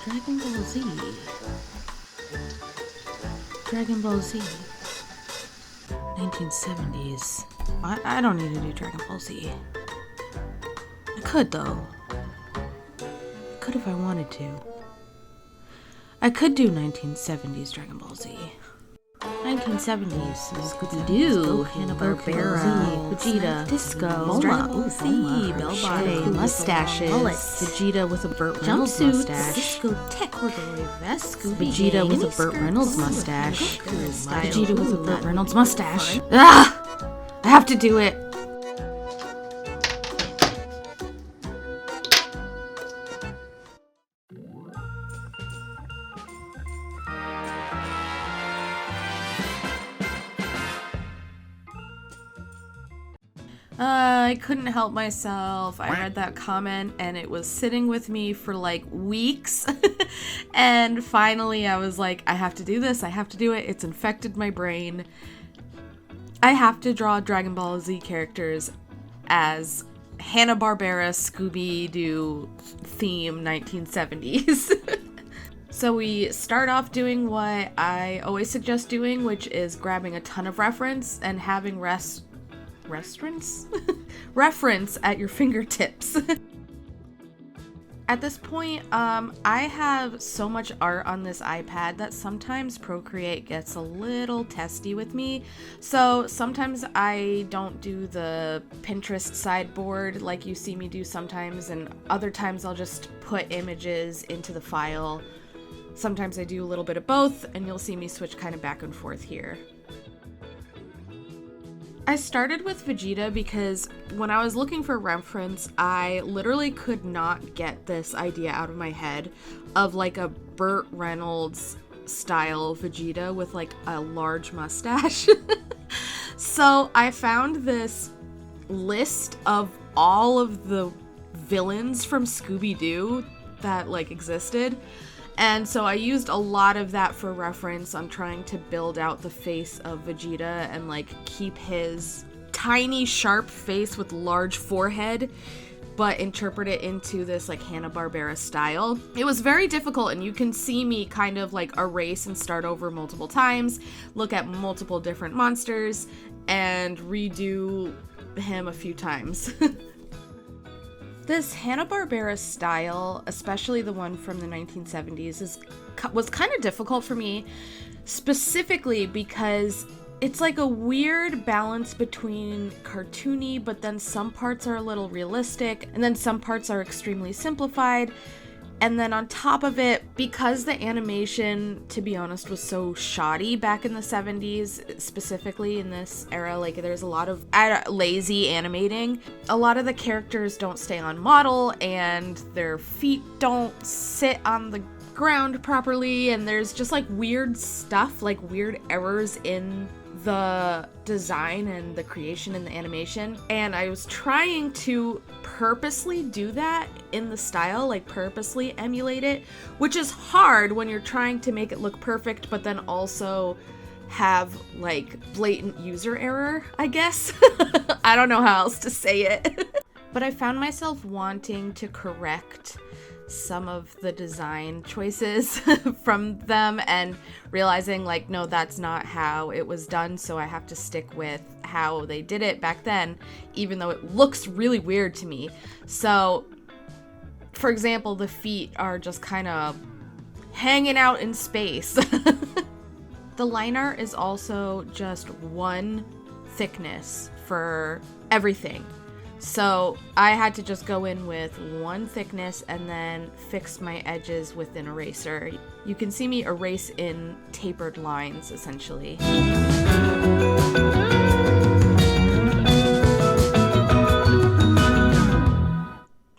Dragon Ball Z. Dragon Ball Z. 1970s. I don't need to do Dragon Ball Z. I could, though. I could if I wanted to. I could do 1970s Dragon Ball Z. 1970s. Scooby-Doo, Hanna-Barbera, Vegeta, Disco, Bulma, Bell Bottom, mustaches, Vegeta with a Burt Reynolds mustache, Disco Tech Vest, Vegeta with a Burt Reynolds mustache, Vegeta with a Burt Reynolds mustache. Ah! I have to do it. I couldn't help myself. I read that comment and it was sitting with me for like weeks. And finally I was like, I have to do this. I have to do it. It's infected my brain. I have to draw Dragon Ball Z characters as Hanna-Barbera Scooby-Doo theme 1970s. So we start off doing what I always suggest doing, which is grabbing a ton of reference and having reference at your fingertips. At this point, I have so much art on this iPad that sometimes Procreate gets a little testy with me. So sometimes I don't do the Pinterest sideboard like you see me do sometimes, and other times I'll just put images into the file. Sometimes I do a little bit of both, and you'll see me switch kind of back and forth here. I started with Vegeta because when I was looking for reference, I literally could not get this idea out of my head of like a Burt Reynolds style Vegeta with like a large mustache. So I found this list of all of the villains from Scooby-Doo that like existed. And so I used a lot of that for reference on trying to build out the face of Vegeta and like keep his tiny sharp face with large forehead, but interpret it into this like Hanna-Barbera style. It was very difficult, and you can see me kind of like erase and start over multiple times, look at multiple different monsters, and redo him a few times. This Hanna-Barbera style, especially the one from the 1970s, was kind of difficult for me, specifically because it's like a weird balance between cartoony, but then some parts are a little realistic, and then some parts are extremely simplified. And then on top of it, because the animation, to be honest, was so shoddy back in the 70s, specifically in this era, like there's a lot of lazy animating. A lot of the characters don't stay on model, and their feet don't sit on the ground properly, and there's just like weird stuff, like weird errors in the design and the creation and the animation. And I was trying to purposely do that in the style, like purposely emulate it, which is hard when you're trying to make it look perfect, but then also have like blatant user error, I guess. I don't know how else to say it. But I found myself wanting to correct some of the design choices from them and realizing like, no, that's not how it was done, so I have to stick with how they did it back then, even though it looks really weird to me. So, for example, the feet are just kind of hanging out in space. The line art is also just one thickness for everything. So I had to just go in with one thickness and then fix my edges with an eraser. You can see me erase in tapered lines, essentially.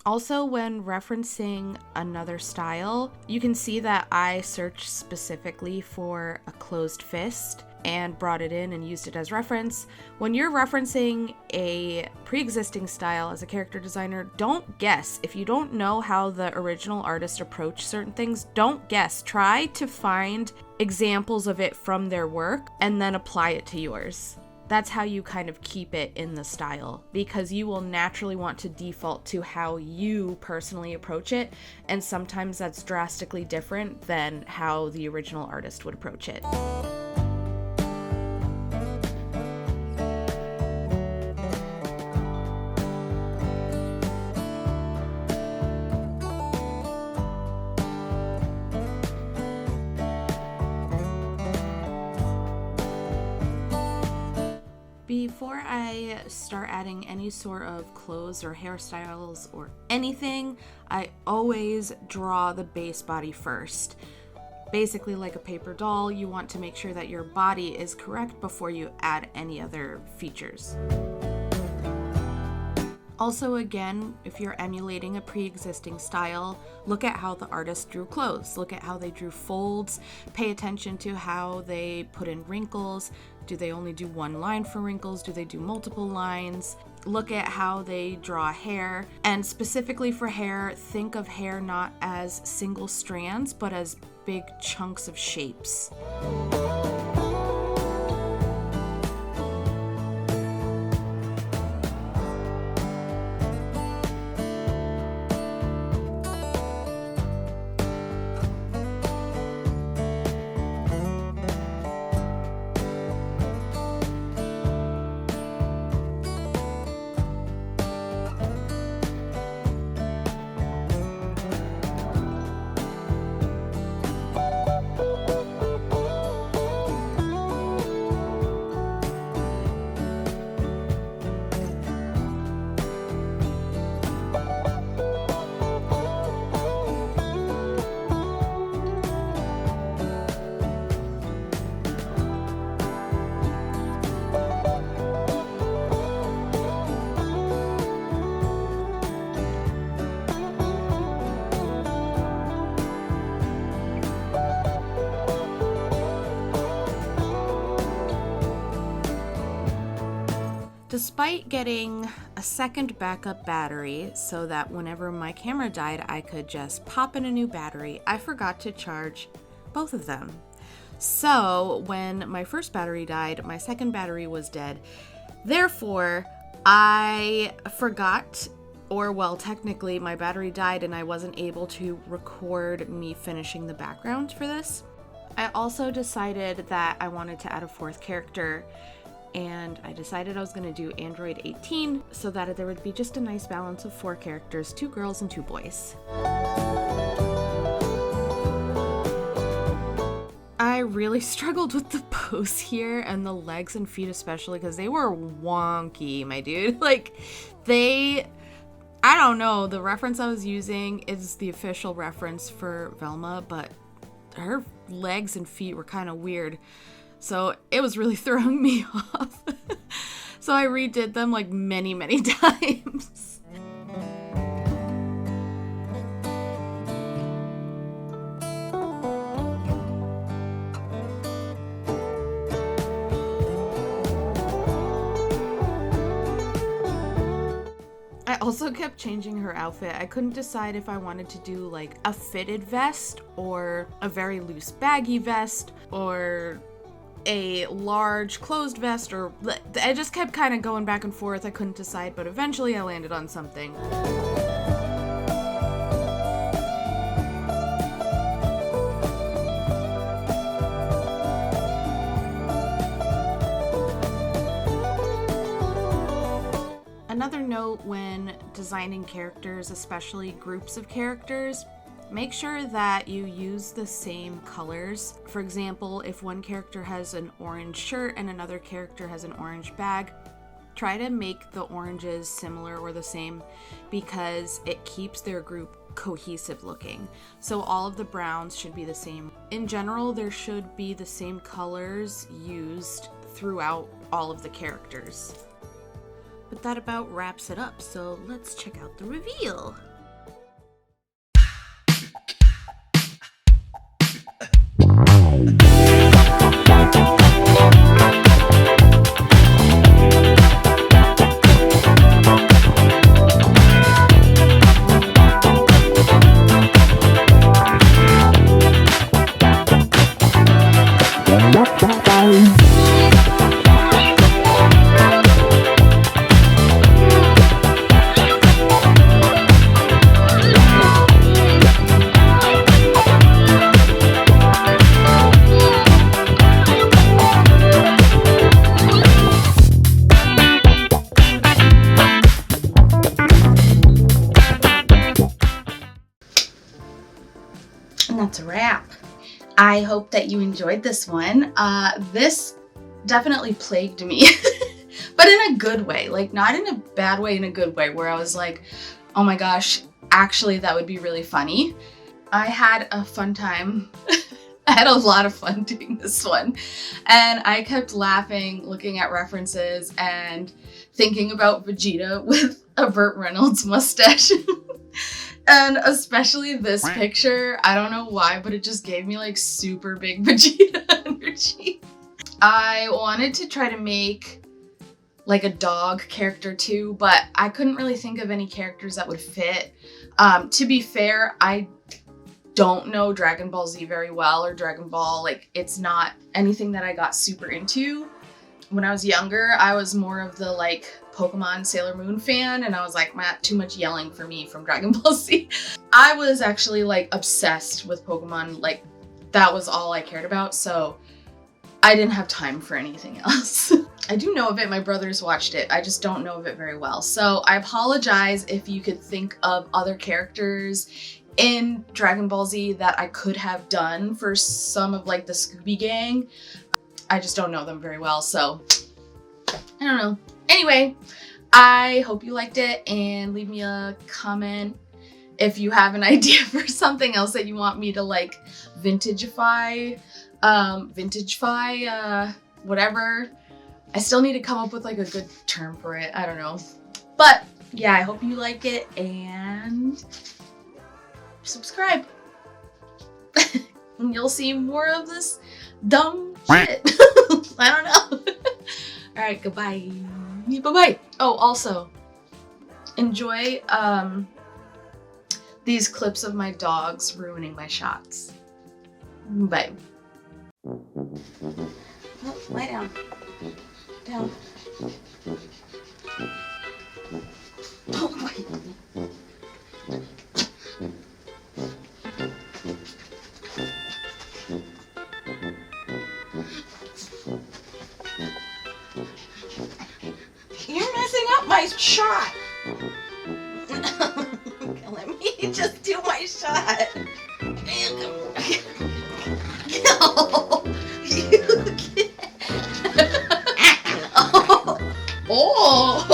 Also, when referencing another style, you can see that I searched specifically for a closed fist and brought it in and used it as reference. When you're referencing a pre-existing style as a character designer, don't guess. If you don't know how the original artist approached certain things, don't guess. Try to find examples of it from their work and then apply it to yours. That's how you kind of keep it in the style, because you will naturally want to default to how you personally approach it, and sometimes that's drastically different than how the original artist would approach it. Before I start adding any sort of clothes or hairstyles or anything, I always draw the base body first. Basically, like a paper doll, you want to make sure that your body is correct before you add any other features. Also, again, if you're emulating a pre-existing style, look at how the artist drew clothes. Look at how they drew folds. Pay attention to how they put in wrinkles. Do they only do one line for wrinkles? Do they do multiple lines? Look at how they draw hair. And specifically for hair, think of hair not as single strands, but as big chunks of shapes. Despite getting a second backup battery so that whenever my camera died, I could just pop in a new battery, I forgot to charge both of them. So when my first battery died, my second battery was dead. Therefore, I forgot, or well, technically my battery died and I wasn't able to record me finishing the background for this. I also decided that I wanted to add a fourth character, and I decided I was going to do Android 18 so that there would be just a nice balance of 4 characters, 2 girls and 2 boys. I really struggled with the pose here, and the legs and feet especially, because they were wonky, my dude. I don't know, the reference I was using is the official reference for Velma, but her legs and feet were kind of weird. So it was really throwing me off. So I redid them like many times. I also kept changing her outfit. I couldn't decide if I wanted to do like a fitted vest or a very loose baggy vest or a large closed vest, or I just kept kind of going back and forth. I couldn't decide, but eventually I landed on something. Another note when designing characters, especially groups of characters, make sure that you use the same colors. For example, if one character has an orange shirt and another character has an orange bag, try to make the oranges similar or the same, because it keeps their group cohesive looking. So all of the browns should be the same. In general, there should be the same colors used throughout all of the characters. But that about wraps it up, so let's check out the reveal. And that's a wrap. I hope that you enjoyed this one. This definitely plagued me, but in a good way, like not in a bad way, in a good way, where I was like, oh my gosh, actually that would be really funny. I had a fun time. I had a lot of fun doing this one, and I kept laughing, looking at references and thinking about Vegeta with a Burt Reynolds mustache. And especially this picture, I don't know why, but it just gave me like super big Vegeta energy. I wanted to try to make like a dog character too, but I couldn't really think of any characters that would fit. To be fair, I don't know Dragon Ball Z very well, or Dragon Ball, like it's not anything that I got super into. When I was younger, I was more of the like Pokemon Sailor Moon fan, and I was like, man, too much yelling for me from Dragon Ball Z. I was actually like obsessed with Pokemon, like that was all I cared about, so I didn't have time for anything else. I do know of it, my brothers watched it, I just don't know of it very well. So I apologize if you could think of other characters in Dragon Ball Z that I could have done for some of like the Scooby gang. I just don't know them very well, so I don't know. Anyway, I hope you liked it, and leave me a comment if you have an idea for something else that you want me to like Vintagify, whatever. I still need to come up with like a good term for it. I don't know. But yeah, I hope you like it, and subscribe. And you'll see more of this dumb shit. I don't know. All right, goodbye. Bye-bye. Oh, also, enjoy these clips of my dogs ruining my shots. Bye. Oh, lie down. Down. Oh my. You're messing up my shot. Let me just do my shot.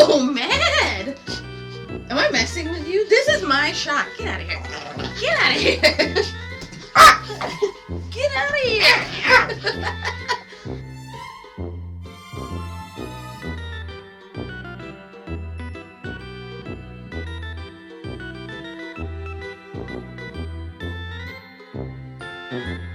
Oh, mad. Am I messing with you? This is my shot. Get out of here. Get out of here. Get out of here. Mm-hmm.